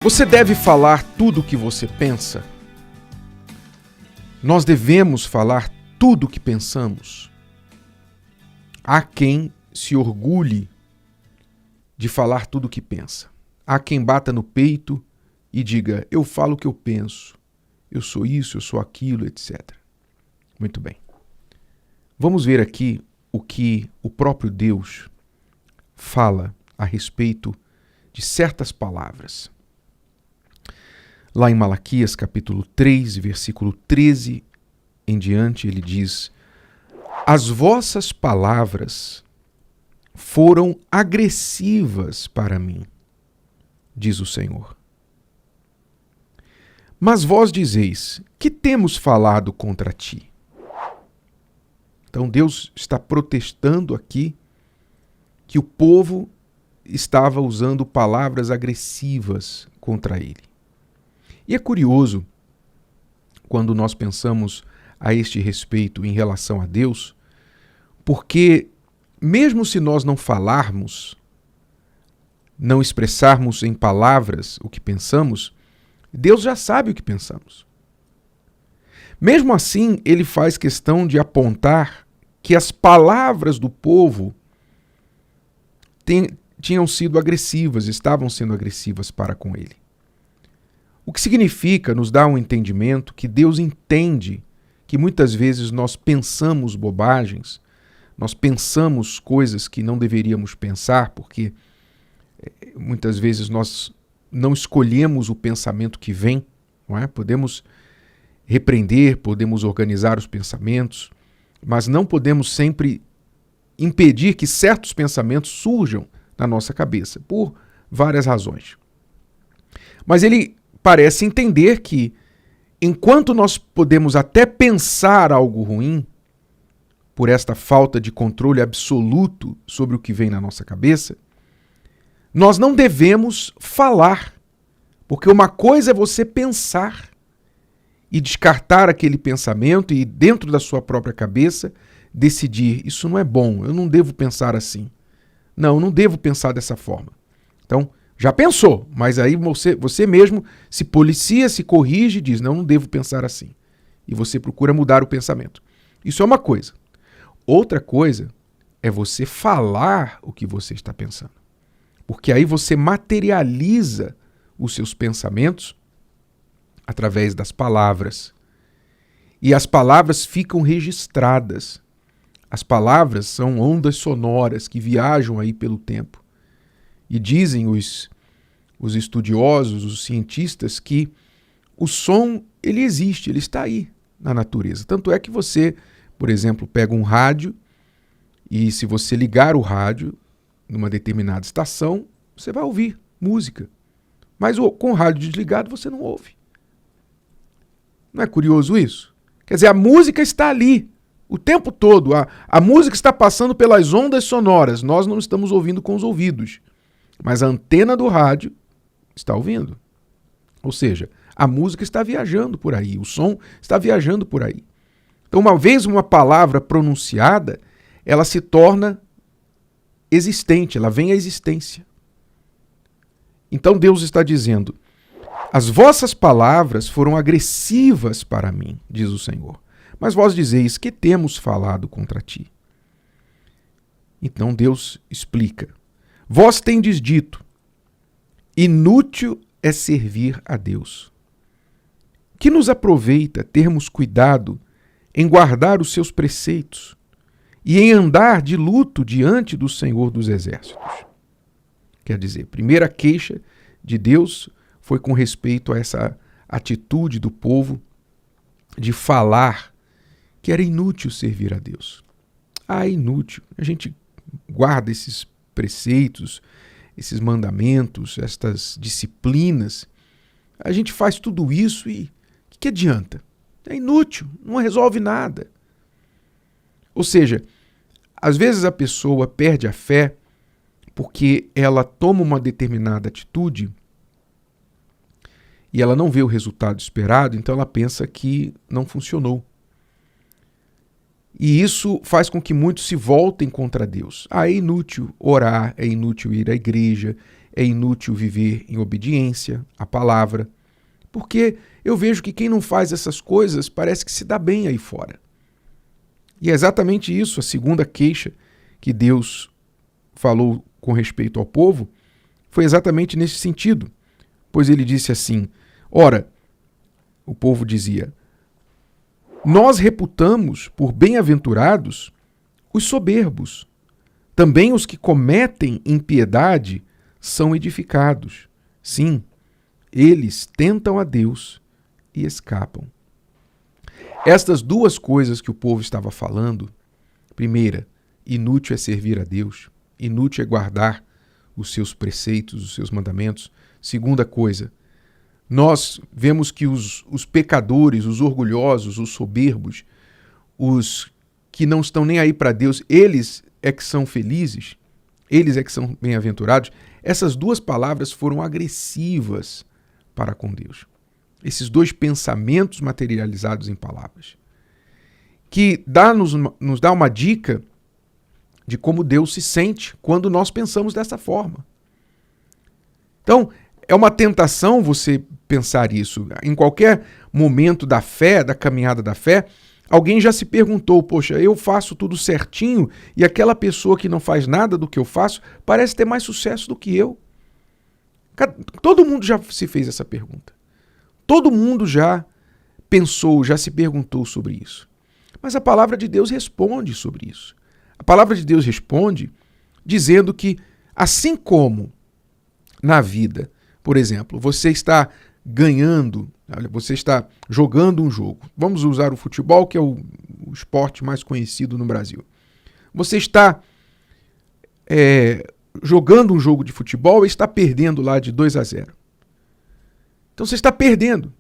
Você deve falar tudo o que você pensa? Nós devemos falar tudo o que pensamos? Há quem se orgulhe de falar tudo o que pensa. Há quem bata no peito e diga, eu falo o que eu penso, eu sou isso, eu sou aquilo, etc. Muito bem. Vamos ver aqui o que o próprio Deus fala a respeito de certas palavras. Lá em Malaquias, capítulo 3, versículo 13 em diante, ele diz: as vossas palavras foram agressivas para mim, diz o Senhor. Mas vós dizeis, que temos falado contra ti? Então Deus está protestando aqui que o povo estava usando palavras agressivas contra ele. E é curioso, quando nós pensamos a este respeito em relação a Deus, porque mesmo se nós não falarmos, não expressarmos em palavras o que pensamos, Deus já sabe o que pensamos. Mesmo assim, ele faz questão de apontar que as palavras do povo tinham sido agressivas, estavam sendo agressivas para com ele. O que significa, nos dá um entendimento que Deus entende que muitas vezes nós pensamos bobagens, nós pensamos coisas que não deveríamos pensar, porque muitas vezes nós não escolhemos o pensamento que vem, não é? Podemos repreender, podemos organizar os pensamentos, mas não podemos sempre impedir que certos pensamentos surjam na nossa cabeça, por várias razões. Mas ele parece entender que, enquanto nós podemos até pensar algo ruim, por esta falta de controle absoluto sobre o que vem na nossa cabeça, nós não devemos falar, porque uma coisa é você pensar e descartar aquele pensamento e, dentro da sua própria cabeça, decidir, isso não é bom, eu não devo pensar assim. Não, eu não devo pensar dessa forma. Então, já pensou, mas aí você mesmo se policia, se corrige e diz, não devo pensar assim. E você procura mudar o pensamento. Isso é uma coisa. Outra coisa é você falar o que você está pensando. Porque aí você materializa os seus pensamentos através das palavras. E as palavras ficam registradas. As palavras são ondas sonoras que viajam aí pelo tempo. E dizem os estudiosos, os cientistas, que o som, ele existe, ele está aí na natureza. Tanto é que você, por exemplo, pega um rádio e se você ligar o rádio numa determinada estação, você vai ouvir música. Mas com o rádio desligado você não ouve. Não é curioso isso? Quer dizer, a música está ali o tempo todo. A música está passando pelas ondas sonoras. Nós não estamos ouvindo com os ouvidos. Mas a antena do rádio está ouvindo. Ou seja, a música está viajando por aí, o som está viajando por aí. Então, uma vez uma palavra pronunciada, ela se torna existente, ela vem à existência. Então Deus está dizendo, as vossas palavras foram agressivas para mim, diz o Senhor. Mas vós dizeis, que temos falado contra ti? Então Deus explica. Vós tendes dito, inútil é servir a Deus. Que nos aproveita termos cuidado em guardar os seus preceitos e em andar de luto diante do Senhor dos Exércitos. Quer dizer, a primeira queixa de Deus foi com respeito a essa atitude do povo de falar que era inútil servir a Deus. Inútil. A gente guarda esses preceitos, esses mandamentos, estas disciplinas. A gente faz tudo isso e o que adianta? É inútil, não resolve nada. Ou seja, às vezes a pessoa perde a fé porque ela toma uma determinada atitude e ela não vê o resultado esperado, então ela pensa que não funcionou. E isso faz com que muitos se voltem contra Deus. É inútil orar, é inútil ir à igreja, é inútil viver em obediência à palavra. Porque eu vejo que quem não faz essas coisas parece que se dá bem aí fora. E é exatamente isso, a segunda queixa que Deus falou com respeito ao povo, foi exatamente nesse sentido. Pois ele disse assim, ora, o povo dizia, nós reputamos por bem-aventurados os soberbos. Também os que cometem impiedade são edificados. Sim, eles tentam a Deus e escapam. Estas duas coisas que o povo estava falando, primeira, inútil é servir a Deus, inútil é guardar os seus preceitos, os seus mandamentos. Segunda coisa, nós vemos que os pecadores, os orgulhosos, os soberbos, os que não estão nem aí para Deus, eles é que são felizes, eles é que são bem-aventurados. Essas duas palavras foram agressivas para com Deus. Esses dois pensamentos materializados em palavras. Que nos dá uma dica de como Deus se sente quando nós pensamos dessa forma. Então, é uma tentação você pensar isso. Em qualquer momento da fé, da caminhada da fé, alguém já se perguntou, poxa, eu faço tudo certinho e aquela pessoa que não faz nada do que eu faço parece ter mais sucesso do que eu. Todo mundo já se fez essa pergunta. Todo mundo já pensou, já se perguntou sobre isso. Mas a palavra de Deus responde sobre isso. A palavra de Deus responde dizendo que, assim como na vida, por exemplo, você está ganhando, você está jogando um jogo. Vamos usar o futebol, que é o esporte mais conhecido no Brasil. Você está jogando um jogo de futebol e está perdendo lá de 2-0. Então você está perdendo.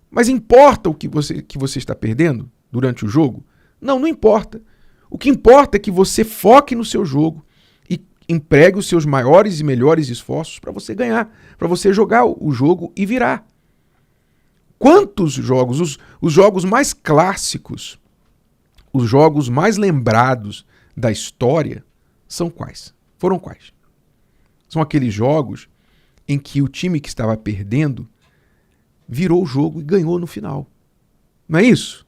Mas importa o que você está perdendo durante o jogo? Não importa. O que importa é que você foque no seu jogo e empregue os seus maiores e melhores esforços para você ganhar, para você jogar o jogo e virar. Quantos jogos, os jogos mais clássicos, os jogos mais lembrados da história são quais? Foram quais? São aqueles jogos em que o time que estava perdendo virou o jogo e ganhou no final. Não é isso?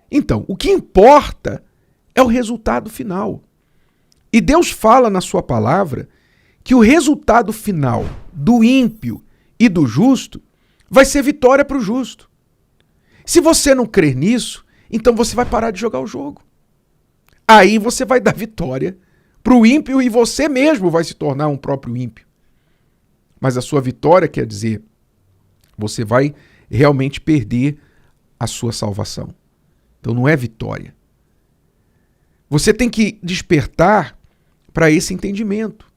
Então, o que importa é o resultado final. E Deus fala na sua palavra que o resultado final do ímpio e do justo vai ser vitória para o justo. Se você não crer nisso, então você vai parar de jogar o jogo. Aí você vai dar vitória para o ímpio e você mesmo vai se tornar um próprio ímpio. Mas a sua vitória quer dizer, você vai realmente perder a sua salvação. Então não é vitória. Você tem que despertar para esse entendimento.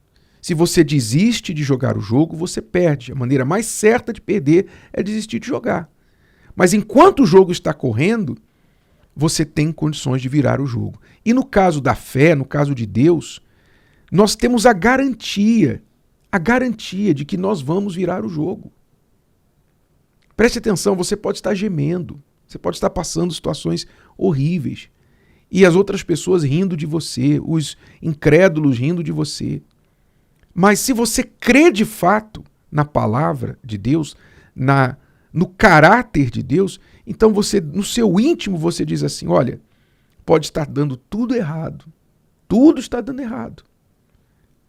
Se você desiste de jogar o jogo, você perde. A maneira mais certa de perder é desistir de jogar. Mas enquanto o jogo está correndo, você tem condições de virar o jogo. E no caso da fé, no caso de Deus, nós temos a garantia de que nós vamos virar o jogo. Preste atenção, você pode estar gemendo, você pode estar passando situações horríveis e as outras pessoas rindo de você, os incrédulos rindo de você. Mas se você crê de fato na palavra de Deus, no caráter de Deus, então você, no seu íntimo, você diz assim, olha, pode estar dando tudo errado, tudo está dando errado,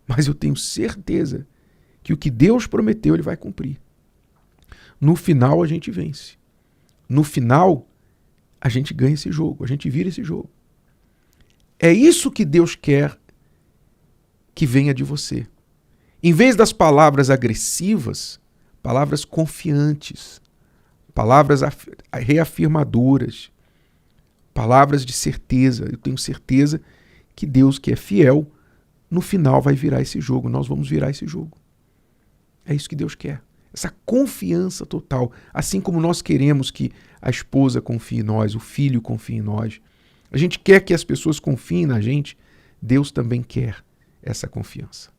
mas eu tenho certeza que o que Deus prometeu, Ele vai cumprir. No final a gente vence. No final a gente ganha esse jogo, a gente vira esse jogo. É isso que Deus quer que venha de você. Em vez das palavras agressivas, palavras confiantes, palavras reafirmadoras, palavras de certeza. Eu tenho certeza que Deus, que é fiel, no final vai virar esse jogo. Nós vamos virar esse jogo. É isso que Deus quer. Essa confiança total. Assim como nós queremos que a esposa confie em nós, o filho confie em nós. A gente quer que as pessoas confiem na gente. Deus também quer essa confiança.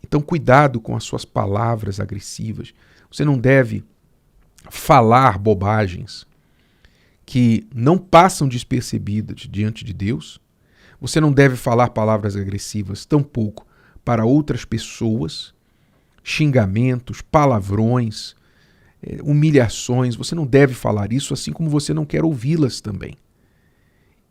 Então, cuidado com as suas palavras agressivas. Você não deve falar bobagens que não passam despercebidas diante de Deus. Você não deve falar palavras agressivas, tampouco para outras pessoas, xingamentos, palavrões, humilhações. Você não deve falar isso, assim como você não quer ouvi-las também.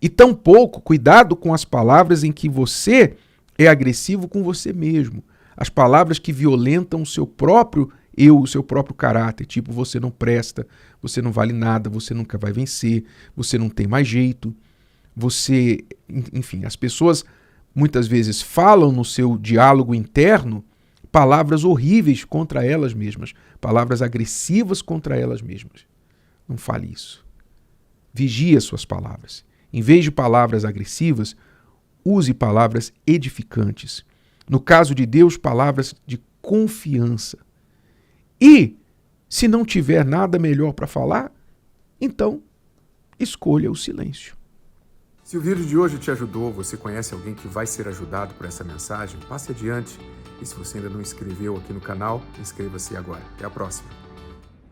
E tampouco, cuidado com as palavras em que você é agressivo com você mesmo. As palavras que violentam o seu próprio eu, o seu próprio caráter, tipo você não presta, você não vale nada, você nunca vai vencer, você não tem mais jeito. Você, enfim, as pessoas muitas vezes falam no seu diálogo interno palavras horríveis contra elas mesmas, palavras agressivas contra elas mesmas. Não fale isso. Vigie as suas palavras. Em vez de palavras agressivas, use palavras edificantes. No caso de Deus, palavras de confiança. E, se não tiver nada melhor para falar, então escolha o silêncio. Se o vídeo de hoje te ajudou, você conhece alguém que vai ser ajudado por essa mensagem, passe adiante. E se você ainda não inscreveu aqui no canal, inscreva-se agora. Até a próxima.